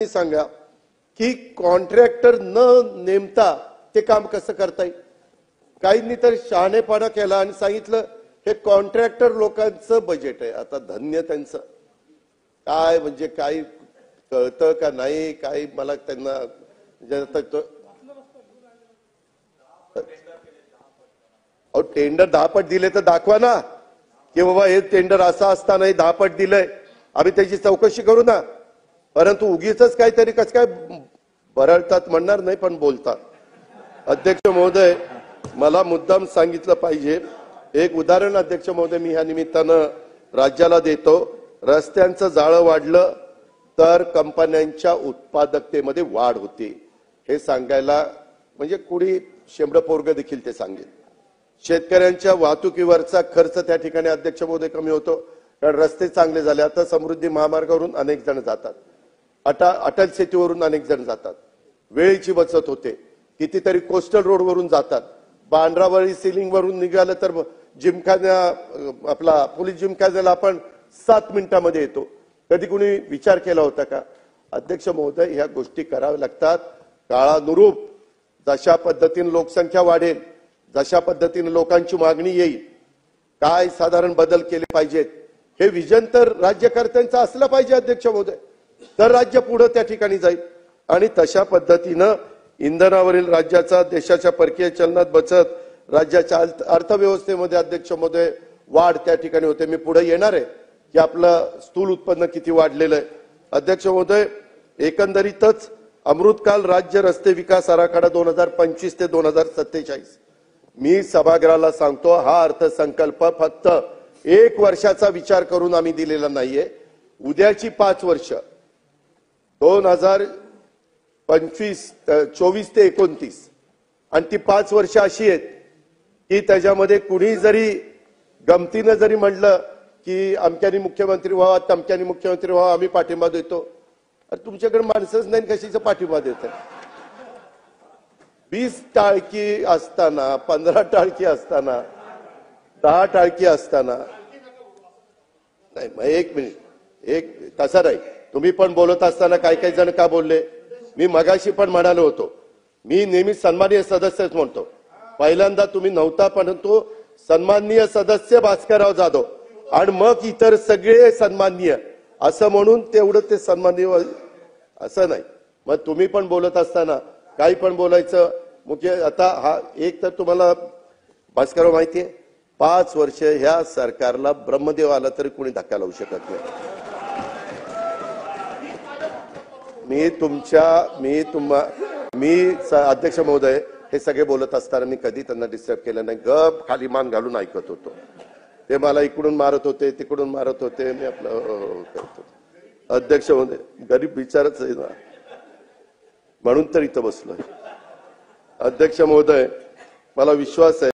सांगा की कॉन्ट्रॅक्टर न नेमता ते काम कसं करता येईल। काहींनी तर शहाणेपणा केला आणि सांगितलं हे कॉन्ट्रॅक्टर लोकांचं बजेट आहे। आता धन्य त्यांचं, काय म्हणजे काही कळतं का नाही काय मला त्यांना टेंडर 10 पट दिले तर दाखवा ना की बाबा हे टेंडर असं असताना 10 पट दिलंय, आम्ही त्याची चौकशी करू ना। परंतु उगीच काहीतरी कसं काय बरळतात म्हणणार नाही पण बोलतात। अध्यक्ष महोदय, मला मुद्दाम सांगितलं पाहिजे एक उदाहरण अध्यक्ष महोदय मी ह्या निमित्तानं राज्याला देतो। रस्त्यांचं जाळं वाढलं तर कंपन्यांच्या उत्पादकतेमध्ये वाढ होते हे सांगायला म्हणजे कुणी शेंबड पोरग देखील ते सांगेल। शेतकऱ्यांच्या वाहतुकीवरचा खर्च त्या ठिकाणी अध्यक्ष महोदय कमी होतो कारण रस्ते चांगले झाले। आता समृद्धी महामार्गावरून अनेक जण जातात, अटल सेतूवरून अनेक जण जातात, वेळेची बचत होते। कितीतरी कोस्टल रोड वरून जातात, बांद्रावरी सिलिंग वरून निघालं तर जिमखाना आपला पोलीस जिमखान्याला आपण 7 मिनिटांमध्ये येतो। कधी कुणी विचार केला होता का? अध्यक्ष महोदय, ह्या गोष्टी कराव्या लागतात काळानुरूप। जशा पद्धतीने लोकसंख्या वाढेल, जशा पद्धतीने लोकांची मागणी येईल, काय साधारण बदल केले पाहिजेत हे विजन तर राज्यकर्त्यांचं असलं पाहिजे अध्यक्ष महोदय, तर राज्य पुढे त्या ठिकाणी जाईल। आणि तशा पद्धतीनं इंधनावरील राज्याचा देशाच्या परकीय चलनात बचत, राज्याच्या अर्थव्यवस्थेमध्ये अध्यक्ष महोदय वाढ त्या ठिकाणी होते। मी पुढे येणार आहे की आपलं स्थूल उत्पन्न किती वाढलेलं आहे। अध्यक्ष महोदय, एकंदरीतच अमृतकाल राज्य रस्ते विकास आराखडा 2025 ते 2047 मी सभागृहाला सांगतो, हा अर्थसंकल्प फक्त 1 वर्षाचा विचार करून आम्ही दिलेला नाहीये। उद्याची 5 वर्ष 2024 ते 29 आणि ती 5 वर्ष अशी आहेत की त्याच्यामध्ये कुणी जरी गमतीनं जरी म्हणलं की अमक्यानी मुख्यमंत्री व्हावा, तमक्यानी मुख्यमंत्री व्हावा, आम्ही पाठिंबा देतो। तुमच्याकडे माणसंच नाही, कशाचा पाठिंबा देतात? 20 टाळकी असताना, 15 टाळकी असताना, 10 टाळकी असताना नाही। मग एक मिनिट, तसं नाही। तुम्ही पण बोलत असताना काही जण का बोलले? मी मगाशी पण म्हणालो होतो, मी नेहमी सन्माननीय सदस्यच म्हणतो। पहिल्यांदा तुम्ही नव्हता, परंतु सन्माननीय सदस्य भास्करराव जाधव आणि मग इतर सगळे सन्माननीय असं म्हणून तेवढं ते सन्माननीय असं नाही। मग तुम्ही पण बोलत असताना काही पण बोलायचं मुख्य। आता हा एक तर तुम्हाला भास्करराव माहितीये, 5 वर्ष ह्या सरकारला ब्रह्मदेव आला तरी कोणी धक्का लावू शकत नाही। मी अध्यक्ष महोदय हे सगळे बोलत असताना मी कधी त्यांना डिस्टर्ब केलं नाही, गप खाली मान घालून ऐकत होतो। ते मला इकडून मारत होते, तिकडून मारत होते, मी आपलं करत होतो। अध्यक्ष महोदय, गरीब विचारच आहे ना, म्हणून तर इथं बसलोय। अध्यक्ष महोदय, मला विश्वास आहे